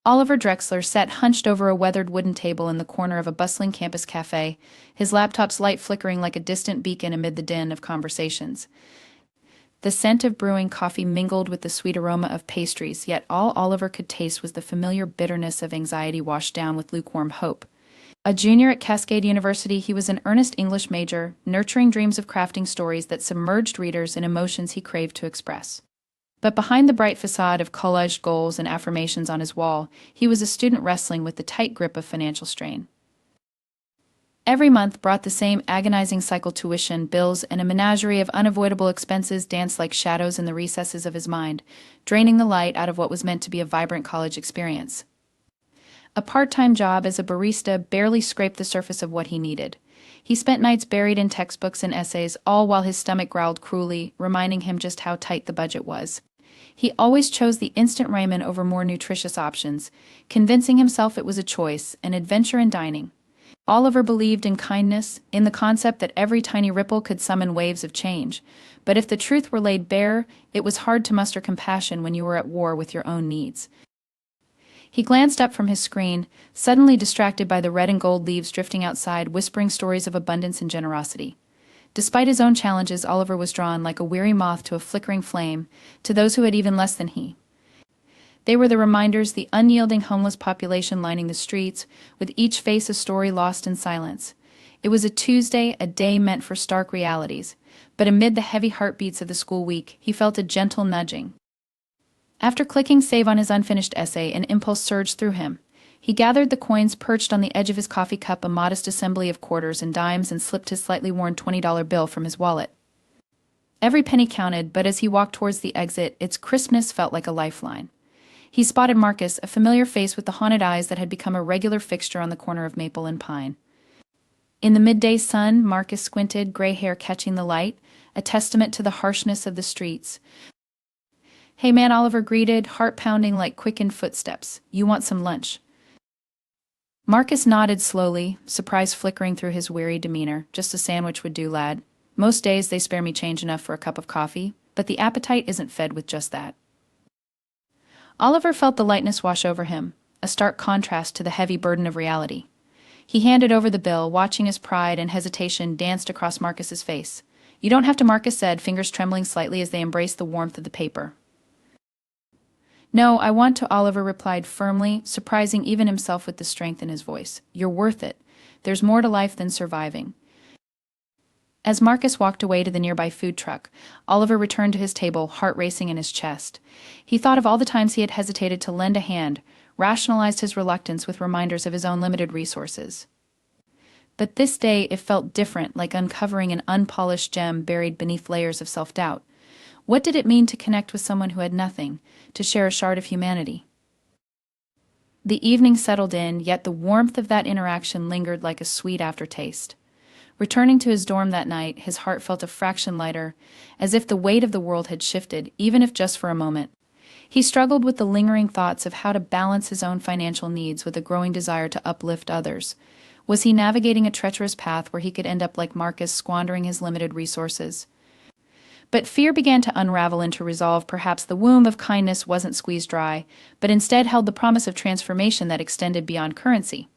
Oliver Drexler sat hunched over a weathered wooden table in the corner of a bustling campus cafe, his laptop's light flickering like a distant beacon amid the din of conversations. The scent of brewing coffee mingled with the sweet aroma of pastries, yet all Oliver could taste was the familiar bitterness of anxiety washed down with lukewarm hope. A junior at Cascade University, he was an earnest English major, nurturing dreams of crafting stories that submerged readers in emotions he craved to express. But behind the bright facade of collaged goals and affirmations on his wall, he was a student wrestling with the tight grip of financial strain. Every month brought the same agonizing cycle: tuition, bills, and a menagerie of unavoidable expenses danced like shadows in the recesses of his mind, draining the light out of what was meant to be a vibrant college experience. A part-time job as a barista barely scraped the surface of what he needed. He spent nights buried in textbooks and essays, all while his stomach growled cruelly, reminding him just how tight the budget was. He always chose the instant ramen over more nutritious options, convincing himself it was a choice, an adventure in dining. Oliver believed in kindness, in the concept that every tiny ripple could summon waves of change. But if the truth were laid bare, it was hard to muster compassion when you were at war with your own needs. He glanced up from his screen, suddenly distracted by the red and gold leaves drifting outside, whispering stories of abundance and generosity. Despite his own challenges, Oliver was drawn like a weary moth to a flickering flame, to those who had even less than he. They were the reminders, the unyielding homeless population lining the streets, with each face a story lost in silence. It was a Tuesday, a day meant for stark realities, but amid the heavy heartbeats of the school week, he felt a gentle nudging. After clicking save on his unfinished essay, an impulse surged through him. He gathered the coins perched on the edge of his coffee cup, a modest assembly of quarters and dimes, and slipped his slightly worn $20 bill from his wallet. Every penny counted, but as he walked towards the exit, its crispness felt like a lifeline. He spotted Marcus, a familiar face with the haunted eyes that had become a regular fixture on the corner of Maple and Pine. In the midday sun, Marcus squinted, gray hair catching the light, a testament to the harshness of the streets. "Hey man," Oliver greeted, heart pounding like quickened footsteps. "You want some lunch?" Marcus nodded slowly, surprise flickering through his weary demeanor. "Just a sandwich would do, lad. Most days they spare me change enough for a cup of coffee, but the appetite isn't fed with just that." Oliver felt the lightness wash over him, a stark contrast to the heavy burden of reality. He handed over the bill, watching as pride and hesitation danced across Marcus's face. "You don't have to," Marcus said, fingers trembling slightly as they embraced the warmth of the paper. "No, I want to," Oliver replied firmly, surprising even himself with the strength in his voice. "You're worth it. There's more to life than surviving." As Marcus walked away to the nearby food truck, Oliver returned to his table, heart racing in his chest. He thought of all the times he had hesitated to lend a hand, rationalized his reluctance with reminders of his own limited resources. But this day it felt different, like uncovering an unpolished gem buried beneath layers of self-doubt. What did it mean to connect with someone who had nothing, to share a shard of humanity? The evening settled in, yet the warmth of that interaction lingered like a sweet aftertaste. Returning to his dorm that night, his heart felt a fraction lighter, as if the weight of the world had shifted, even if just for a moment. He struggled with the lingering thoughts of how to balance his own financial needs with a growing desire to uplift others. Was he navigating a treacherous path where he could end up like Marcus, squandering his limited resources? But fear began to unravel into resolve. Perhaps the womb of kindness wasn't squeezed dry, but instead held the promise of transformation that extended beyond currency.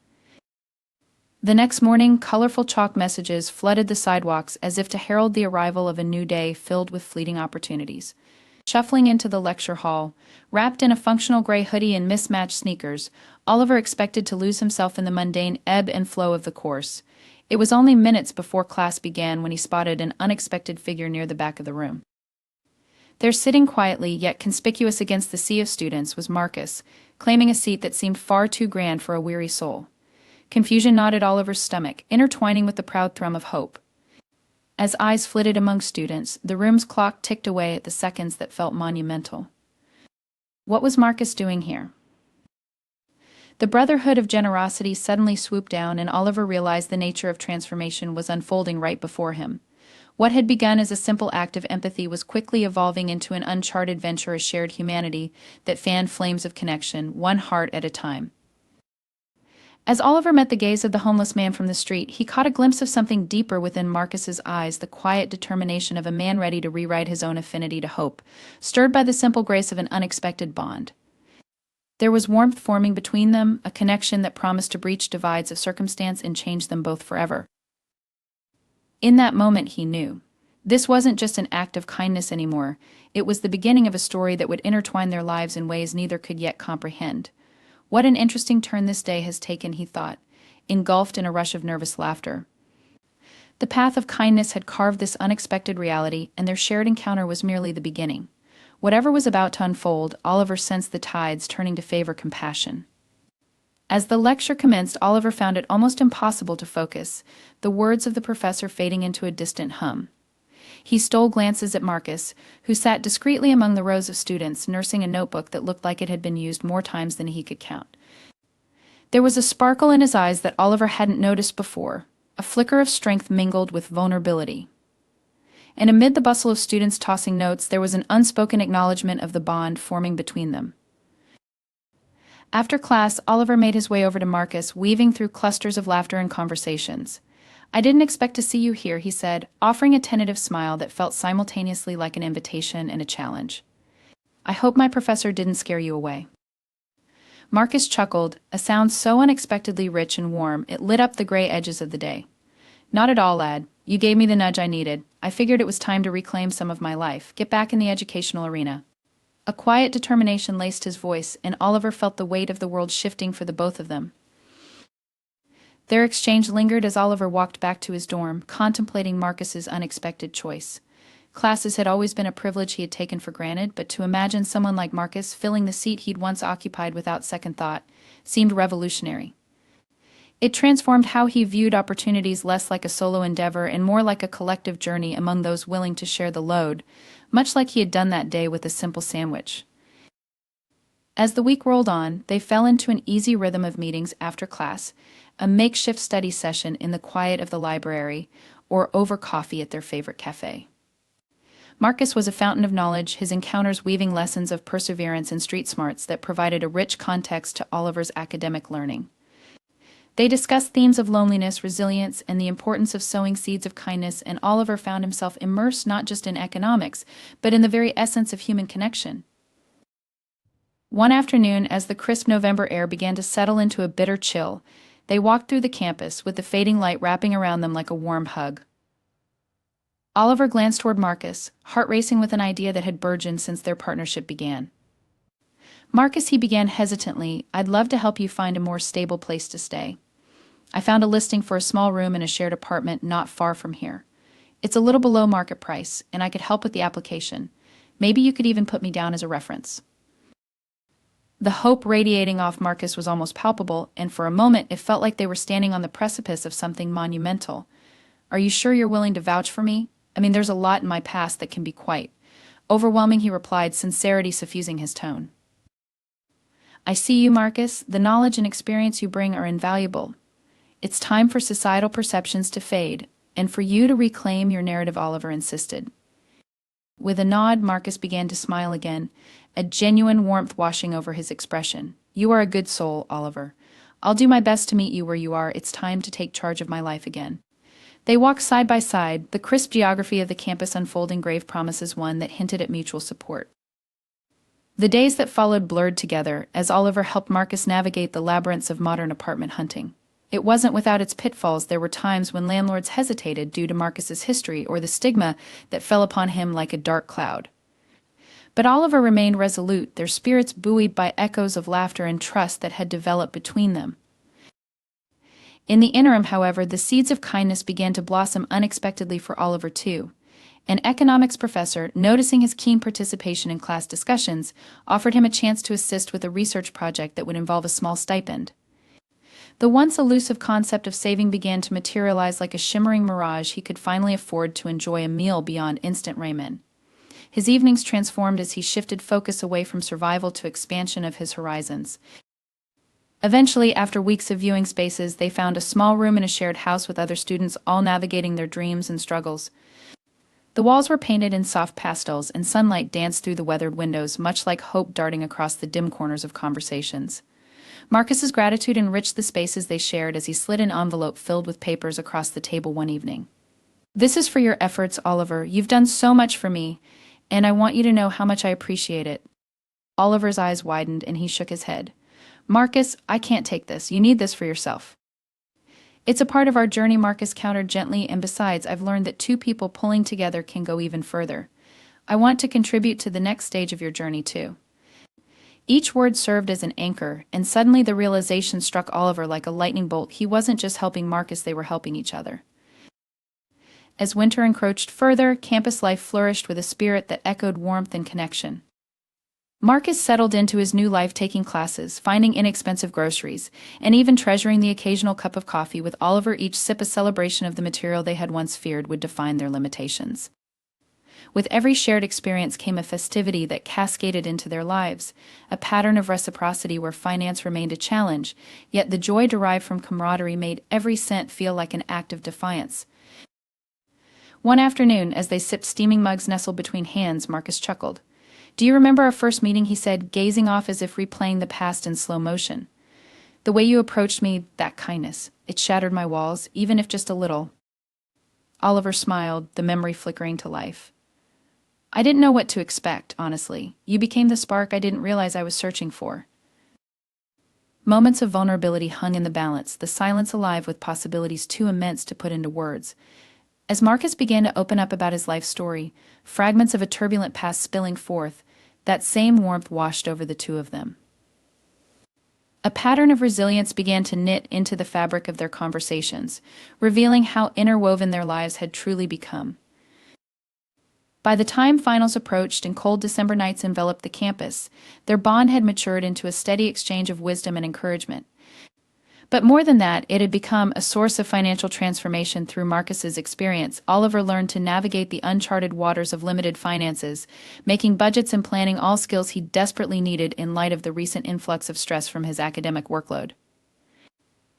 The next morning, colorful chalk messages flooded the sidewalks as if to herald the arrival of a new day filled with fleeting opportunities. Shuffling into the lecture hall, wrapped in a functional gray hoodie and mismatched sneakers, Oliver expected to lose himself in the mundane ebb and flow of the course. It was only minutes before class began when he spotted an unexpected figure near the back of the room. There, sitting quietly yet conspicuous against the sea of students, was Marcus, claiming a seat that seemed far too grand for a weary soul. Confusion knotted Oliver's stomach, intertwining with the proud thrum of hope. As eyes flitted among students, the room's clock ticked away at the seconds that felt monumental. What was Marcus doing here? The brotherhood of generosity suddenly swooped down, and Oliver realized the nature of transformation was unfolding right before him. What had begun as a simple act of empathy was quickly evolving into an uncharted venture of shared humanity that fanned flames of connection, one heart at a time. As Oliver met the gaze of the homeless man from the street, he caught a glimpse of something deeper within Marcus's eyes, the quiet determination of a man ready to rewrite his own affinity to hope, stirred by the simple grace of an unexpected bond. There was warmth forming between them, a connection that promised to breach divides of circumstance and change them both forever. In that moment, he knew. This wasn't just an act of kindness anymore, it was the beginning of a story that would intertwine their lives in ways neither could yet comprehend. What an interesting turn this day has taken, he thought, engulfed in a rush of nervous laughter. The path of kindness had carved this unexpected reality, and their shared encounter was merely the beginning. Whatever was about to unfold, Oliver sensed the tides turning to favor compassion. As the lecture commenced, Oliver found it almost impossible to focus, the words of the professor fading into a distant hum. He stole glances at Marcus, who sat discreetly among the rows of students, nursing a notebook that looked like it had been used more times than he could count. There was a sparkle in his eyes that Oliver hadn't noticed before, a flicker of strength mingled with vulnerability. And amid the bustle of students tossing notes, there was an unspoken acknowledgement of the bond forming between them. After class, Oliver made his way over to Marcus, weaving through clusters of laughter and conversations. "I didn't expect to see you here," he said, offering a tentative smile that felt simultaneously like an invitation and a challenge. "I hope my professor didn't scare you away." Marcus chuckled, a sound so unexpectedly rich and warm it lit up the gray edges of the day. "Not at all, lad. You gave me the nudge I needed. I figured it was time to reclaim some of my life, get back in the educational arena." A quiet determination laced his voice, and Oliver felt the weight of the world shifting for the both of them. Their exchange lingered as Oliver walked back to his dorm, contemplating Marcus's unexpected choice. Classes had always been a privilege he had taken for granted, but to imagine someone like Marcus filling the seat he'd once occupied without second thought seemed revolutionary. It transformed how he viewed opportunities, less like a solo endeavor and more like a collective journey among those willing to share the load, much like he had done that day with a simple sandwich. As the week rolled on, they fell into an easy rhythm of meetings after class, a makeshift study session in the quiet of the library, or over coffee at their favorite cafe. Marcus was a fountain of knowledge, his encounters weaving lessons of perseverance and street smarts that provided a rich context to Oliver's academic learning. They discussed themes of loneliness, resilience, and the importance of sowing seeds of kindness, and Oliver found himself immersed not just in economics, but in the very essence of human connection. One afternoon, as the crisp November air began to settle into a bitter chill, they walked through the campus, with the fading light wrapping around them like a warm hug. Oliver glanced toward Marcus, heart racing with an idea that had burgeoned since their partnership began. "Marcus," he began hesitantly, "I'd love to help you find a more stable place to stay. I found a listing for a small room in a shared apartment not far from here. It's a little below market price, and I could help with the application. Maybe you could even put me down as a reference." The hope radiating off Marcus was almost palpable, and for a moment it felt like they were standing on the precipice of something monumental. "Are you sure you're willing to vouch for me? I mean, there's a lot in my past that can be quite overwhelming," he replied, sincerity suffusing his tone. "I see you, Marcus. The knowledge and experience you bring are invaluable. It's time for societal perceptions to fade, and for you to reclaim your narrative," Oliver insisted. With a nod, Marcus began to smile again, a genuine warmth washing over his expression. "You are a good soul, Oliver. I'll do my best to meet you where you are. It's time to take charge of my life again." They walked side by side, the crisp geography of the campus unfolding grave promises, one that hinted at mutual support. The days that followed blurred together as Oliver helped Marcus navigate the labyrinths of modern apartment hunting. It wasn't without its pitfalls. There were times when landlords hesitated due to Marcus's history or the stigma that fell upon him like a dark cloud. But Oliver remained resolute, their spirits buoyed by echoes of laughter and trust that had developed between them. In the interim, however, the seeds of kindness began to blossom unexpectedly for Oliver too. An economics professor, noticing his keen participation in class discussions, offered him a chance to assist with a research project that would involve a small stipend. The once elusive concept of saving began to materialize like a shimmering mirage. He could finally afford to enjoy a meal beyond instant ramen. His evenings transformed as he shifted focus away from survival to expansion of his horizons. Eventually, after weeks of viewing spaces, they found a small room in a shared house with other students, all navigating their dreams and struggles. The walls were painted in soft pastels, and sunlight danced through the weathered windows, much like hope darting across the dim corners of conversations. Marcus's gratitude enriched the spaces they shared as he slid an envelope filled with papers across the table one evening. "This is for your efforts, Oliver. You've done so much for me, and I want you to know how much I appreciate it." Oliver's eyes widened and he shook his head. Marcus, I can't take this. You need this for yourself. It's a part of our journey, Marcus countered gently, and besides, I've learned that two people pulling together can go even further. I want to contribute to the next stage of your journey, too. Each word served as an anchor, and suddenly the realization struck Oliver like a lightning bolt. He wasn't just helping Marcus, they were helping each other. As winter encroached further, campus life flourished with a spirit that echoed warmth and connection. Marcus settled into his new life, taking classes, finding inexpensive groceries, and even treasuring the occasional cup of coffee with Oliver, each sip a celebration of the material they had once feared would define their limitations. With every shared experience came a festivity that cascaded into their lives, a pattern of reciprocity where finance remained a challenge, yet the joy derived from camaraderie made every cent feel like an act of defiance. One afternoon, as they sipped steaming mugs nestled between hands, Marcus chuckled. Do you remember our first meeting, he said, gazing off as if replaying the past in slow motion. The way you approached me, that kindness, it shattered my walls, even if just a little. Oliver smiled, the memory flickering to life. I didn't know what to expect, honestly. You became the spark I didn't realize I was searching for. Moments of vulnerability hung in the balance, the silence alive with possibilities too immense to put into words. As Marcus began to open up about his life story, fragments of a turbulent past spilling forth, that same warmth washed over the two of them. A pattern of resilience began to knit into the fabric of their conversations, revealing how interwoven their lives had truly become. By the time finals approached and cold December nights enveloped the campus, their bond had matured into a steady exchange of wisdom and encouragement. But more than that, it had become a source of financial transformation. Through Marcus's experience, Oliver learned to navigate the uncharted waters of limited finances, making budgets and planning all skills he desperately needed in light of the recent influx of stress from his academic workload.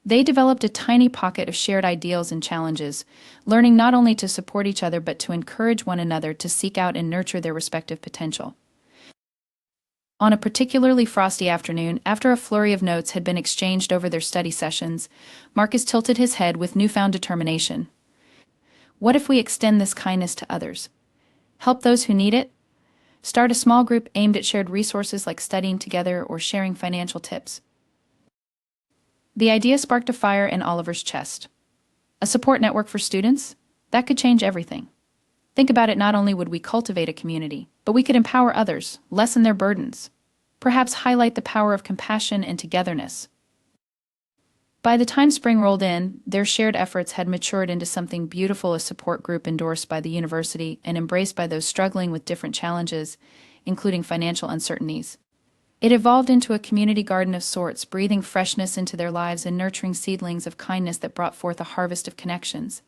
They developed a tiny pocket of shared ideals and challenges, learning not only to support each other but to encourage one another to seek out and nurture their respective potential. On a particularly frosty afternoon, after a flurry of notes had been exchanged over their study sessions, Marcus tilted his head with newfound determination. What if we extend this kindness to others? Help those who need it? Start a small group aimed at shared resources like studying together or sharing financial tips. The idea sparked a fire in Oliver's chest. A support network for students? That could change everything. Think about it, not only would we cultivate a community, but we could empower others, lessen their burdens, perhaps highlight the power of compassion and togetherness. By the time spring rolled in, their shared efforts had matured into something beautiful, a support group endorsed by the university and embraced by those struggling with different challenges, including financial uncertainties. It evolved into a community garden of sorts, breathing freshness into their lives and nurturing seedlings of kindness that brought forth a harvest of connections.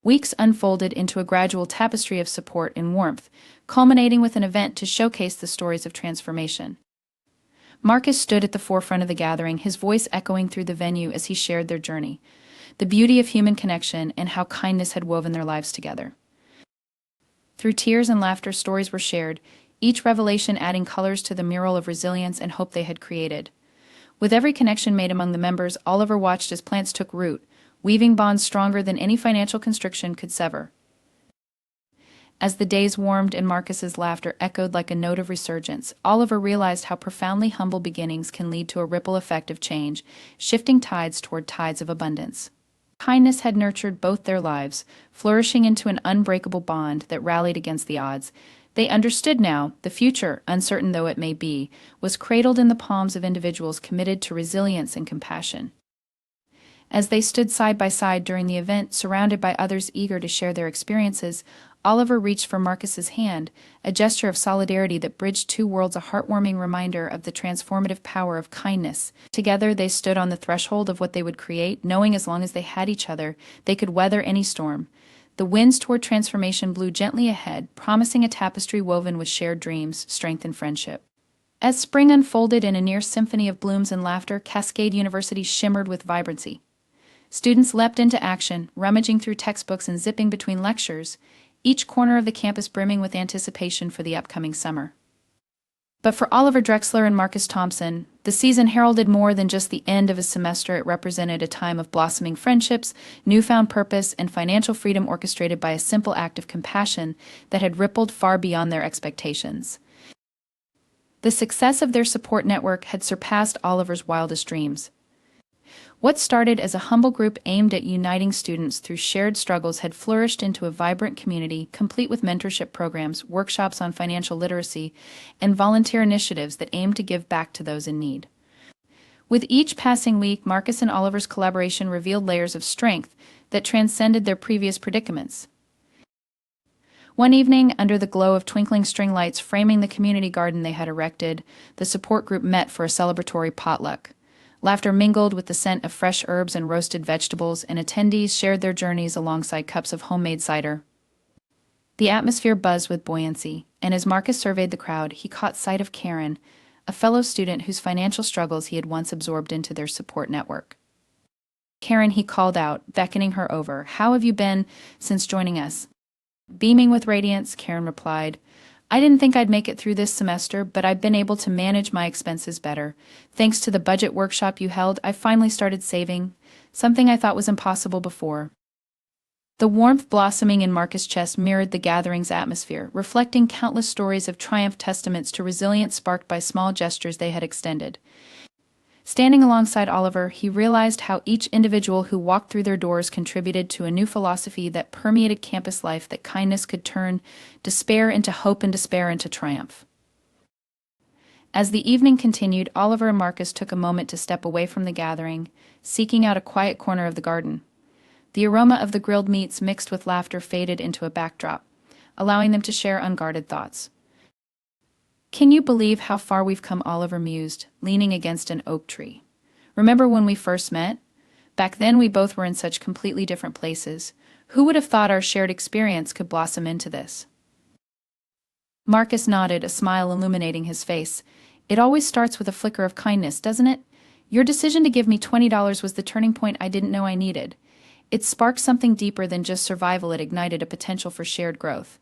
Weeks unfolded into a gradual tapestry of support and warmth, culminating with an event to showcase the stories of transformation. Marcus stood at the forefront of the gathering, his voice echoing through the venue as he shared their journey, the beauty of human connection and how kindness had woven their lives together. Through tears and laughter, stories were shared, each revelation adding colors to the mural of resilience and hope they had created. With every connection made among the members, Oliver watched as plants took root, weaving bonds stronger than any financial constriction could sever. As the days warmed and Marcus's laughter echoed like a note of resurgence, Oliver realized how profoundly humble beginnings can lead to a ripple effect of change, shifting tides toward tides of abundance. Kindness had nurtured both their lives, flourishing into an unbreakable bond that rallied against the odds. They understood now, the future, uncertain though it may be, was cradled in the palms of individuals committed to resilience and compassion. As they stood side by side during the event, surrounded by others eager to share their experiences, Oliver reached for Marcus's hand, a gesture of solidarity that bridged two worlds, a heartwarming reminder of the transformative power of kindness. Together they stood on the threshold of what they would create, knowing as long as they had each other, they could weather any storm. The winds toward transformation blew gently ahead, promising a tapestry woven with shared dreams, strength, and friendship. As spring unfolded in a near symphony of blooms and laughter, Cascade University shimmered with vibrancy. Students leapt into action, rummaging through textbooks and zipping between lectures, each corner of the campus brimming with anticipation for the upcoming summer. But for Oliver Drexler and Marcus Thompson, the season heralded more than just the end of a semester. It represented a time of blossoming friendships, newfound purpose, and financial freedom orchestrated by a simple act of compassion that had rippled far beyond their expectations. The success of their support network had surpassed Oliver's wildest dreams. What started as a humble group aimed at uniting students through shared struggles had flourished into a vibrant community, complete with mentorship programs, workshops on financial literacy, and volunteer initiatives that aimed to give back to those in need. With each passing week, Marcus and Oliver's collaboration revealed layers of strength that transcended their previous predicaments. One evening, under the glow of twinkling string lights framing the community garden they had erected, the support group met for a celebratory potluck. Laughter mingled with the scent of fresh herbs and roasted vegetables, and attendees shared their journeys alongside cups of homemade cider. The atmosphere buzzed with buoyancy, and as Marcus surveyed the crowd, he caught sight of Karen, a fellow student whose financial struggles he had once absorbed into their support network. "Karen," he called out, beckoning her over, "how have you been since joining us?" Beaming with radiance, Karen replied, "I didn't think I'd make it through this semester, but I've been able to manage my expenses better. Thanks to the budget workshop you held, I finally started saving, something I thought was impossible before." The warmth blossoming in Marcus' chest mirrored the gathering's atmosphere, reflecting countless stories of triumph, testaments to resilience sparked by small gestures they had extended. Standing alongside Oliver, he realized how each individual who walked through their doors contributed to a new philosophy that permeated campus life, that kindness could turn despair into hope and despair into triumph. As the evening continued, Oliver and Marcus took a moment to step away from the gathering, seeking out a quiet corner of the garden. The aroma of the grilled meats mixed with laughter faded into a backdrop, allowing them to share unguarded thoughts. "Can you believe how far we've come?" Oliver mused, leaning against an oak tree. "Remember when we first met? Back then we both were in such completely different places. Who would have thought our shared experience could blossom into this?" Marcus nodded, a smile illuminating his face. "It always starts with a flicker of kindness, doesn't it? Your decision to give me $20 was the turning point I didn't know I needed. It sparked something deeper than just survival. It ignited a potential for shared growth."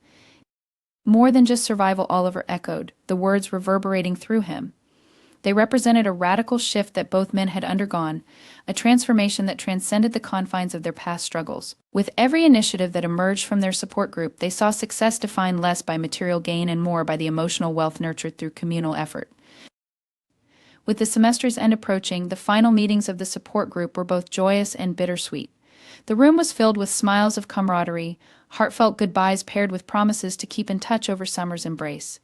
"More than just survival," Oliver echoed, the words reverberating through him. They represented a radical shift that both men had undergone, a transformation that transcended the confines of their past struggles. With every initiative that emerged from their support group, they saw success defined less by material gain and more by the emotional wealth nurtured through communal effort. With the semester's end approaching, the final meetings of the support group were both joyous and bittersweet. The room was filled with smiles of camaraderie, heartfelt goodbyes paired with promises to keep in touch over summer's embrace.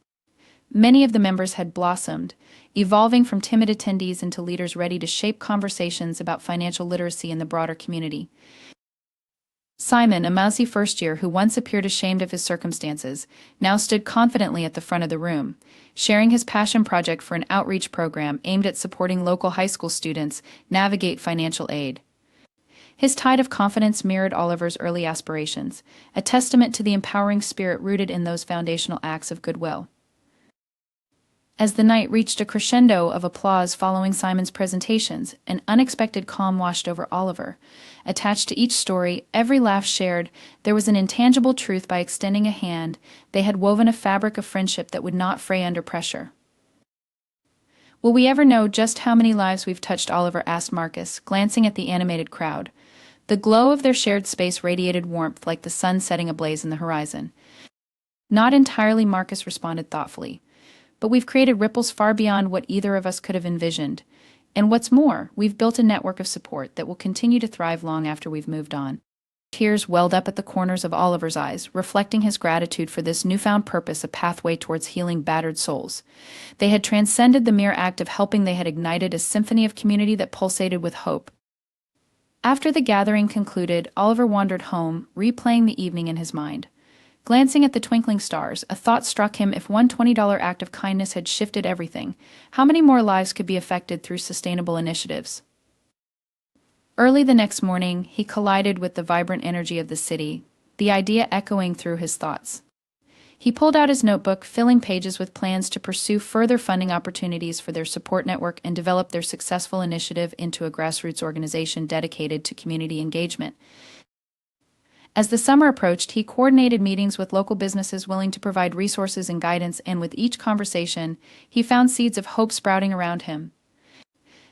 Many of the members had blossomed, evolving from timid attendees into leaders ready to shape conversations about financial literacy in the broader community. Simon, a mousy first-year who once appeared ashamed of his circumstances, now stood confidently at the front of the room, sharing his passion project for an outreach program aimed at supporting local high school students navigate financial aid. His tide of confidence mirrored Oliver's early aspirations, a testament to the empowering spirit rooted in those foundational acts of goodwill. As the night reached a crescendo of applause following Simon's presentations, an unexpected calm washed over Oliver. Attached to each story, every laugh shared, there was an intangible truth. By extending a hand, they had woven a fabric of friendship that would not fray under pressure. "Will we ever know just how many lives we've touched?" Oliver asked Marcus, glancing at the animated crowd. The glow of their shared space radiated warmth like the sun setting ablaze in the horizon. "Not entirely," Marcus responded thoughtfully. "But we've created ripples far beyond what either of us could have envisioned. And what's more, we've built a network of support that will continue to thrive long after we've moved on." Tears welled up at the corners of Oliver's eyes, reflecting his gratitude for this newfound purpose, a pathway towards healing battered souls. They had transcended the mere act of helping. They had ignited a symphony of community that pulsated with hope. After the gathering concluded, Oliver wandered home, replaying the evening in his mind. Glancing at the twinkling stars, a thought struck him. If one $20 act of kindness had shifted everything, how many more lives could be affected through sustainable initiatives? Early the next morning, he collided with the vibrant energy of the city, the idea echoing through his thoughts. He pulled out his notebook, filling pages with plans to pursue further funding opportunities for their support network and develop their successful initiative into a grassroots organization dedicated to community engagement. As the summer approached, he coordinated meetings with local businesses willing to provide resources and guidance, and with each conversation, he found seeds of hope sprouting around him.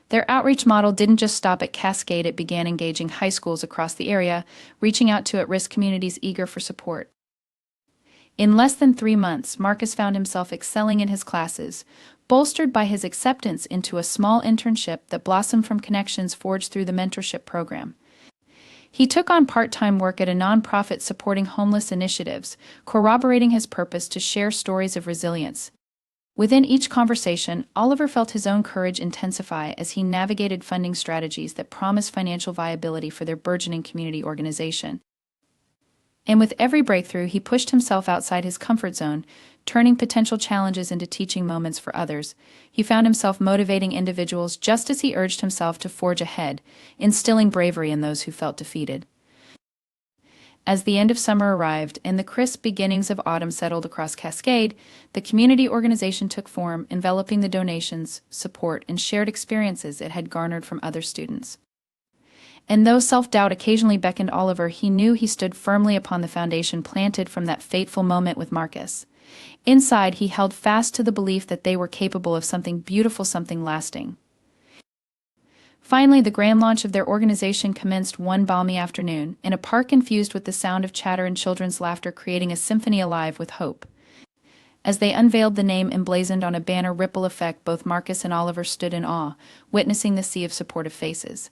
Their outreach model didn't just stop at Cascade. It began engaging high schools across the area, reaching out to at-risk communities eager for support. In less than 3 months, Marcus found himself excelling in his classes, bolstered by his acceptance into a small internship that blossomed from connections forged through the mentorship program. He took on part-time work at a nonprofit supporting homeless initiatives, corroborating his purpose to share stories of resilience. Within each conversation, Oliver felt his own courage intensify as he navigated funding strategies that promised financial viability for their burgeoning community organization. And with every breakthrough, he pushed himself outside his comfort zone, turning potential challenges into teaching moments for others. He found himself motivating individuals just as he urged himself to forge ahead, instilling bravery in those who felt defeated. As the end of summer arrived and the crisp beginnings of autumn settled across Cascade, the community organization took form, enveloping the donations, support, and shared experiences it had garnered from other students. And though self-doubt occasionally beckoned Oliver, he knew he stood firmly upon the foundation planted from that fateful moment with Marcus. Inside, he held fast to the belief that they were capable of something beautiful, something lasting. Finally, the grand launch of their organization commenced one balmy afternoon, in a park infused with the sound of chatter and children's laughter, creating a symphony alive with hope. As they unveiled the name emblazoned on a banner ripple effect, both Marcus and Oliver stood in awe, witnessing the sea of supportive faces.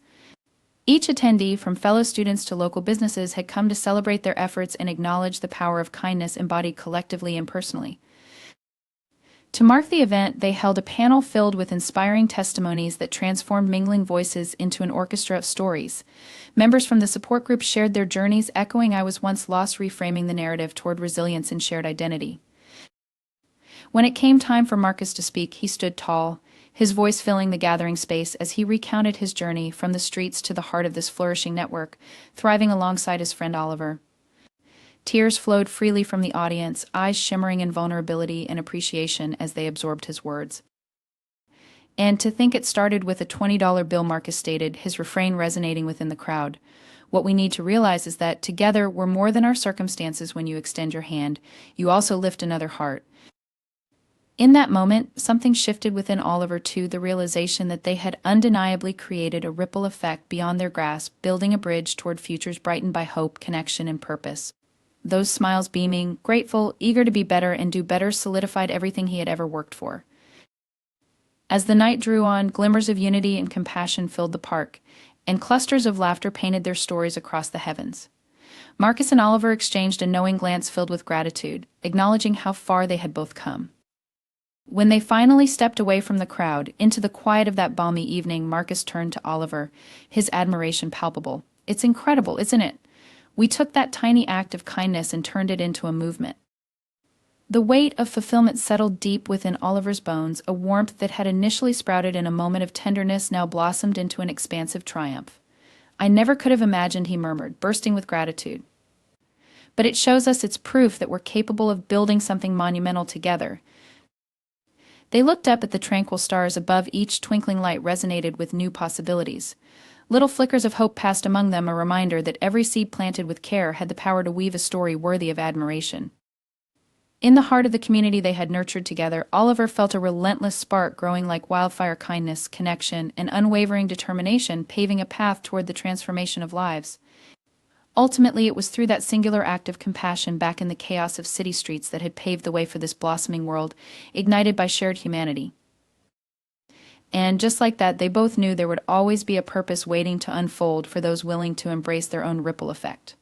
Each attendee, from fellow students to local businesses, had come to celebrate their efforts and acknowledge the power of kindness embodied collectively and personally. To mark the event, they held a panel filled with inspiring testimonies that transformed mingling voices into an orchestra of stories. Members from the support group shared their journeys, echoing "I was once lost," reframing the narrative toward resilience and shared identity. When it came time for Marcus to speak, he stood tall, his voice filling the gathering space as he recounted his journey from the streets to the heart of this flourishing network, thriving alongside his friend Oliver. Tears flowed freely from the audience, eyes shimmering in vulnerability and appreciation as they absorbed his words. "And to think it started with a $20 bill," Marcus stated, his refrain resonating within the crowd. "What we need to realize is that together we're more than our circumstances. When you extend your hand, you also lift another heart." In that moment, something shifted within Oliver too, the realization that they had undeniably created a ripple effect beyond their grasp, building a bridge toward futures brightened by hope, connection, and purpose. Those smiles, beaming, grateful, eager to be better and do better, solidified everything he had ever worked for. As the night drew on, glimmers of unity and compassion filled the park, and clusters of laughter painted their stories across the heavens. Marcus and Oliver exchanged a knowing glance filled with gratitude, acknowledging how far they had both come. When they finally stepped away from the crowd, into the quiet of that balmy evening, Marcus turned to Oliver, his admiration palpable. "It's incredible, isn't it? We took that tiny act of kindness and turned it into a movement." The weight of fulfillment settled deep within Oliver's bones, a warmth that had initially sprouted in a moment of tenderness now blossomed into an expansive triumph. "I never could have imagined," he murmured, bursting with gratitude. "But it shows us, it's proof that we're capable of building something monumental together." They looked up at the tranquil stars above. Each twinkling light resonated with new possibilities. Little flickers of hope passed among them, a reminder that every seed planted with care had the power to weave a story worthy of admiration. In the heart of the community they had nurtured together, Oliver felt a relentless spark growing like wildfire, kindness, connection, and unwavering determination paving a path toward the transformation of lives. Ultimately, it was through that singular act of compassion back in the chaos of city streets that had paved the way for this blossoming world, ignited by shared humanity. And just like that, they both knew there would always be a purpose waiting to unfold for those willing to embrace their own ripple effect.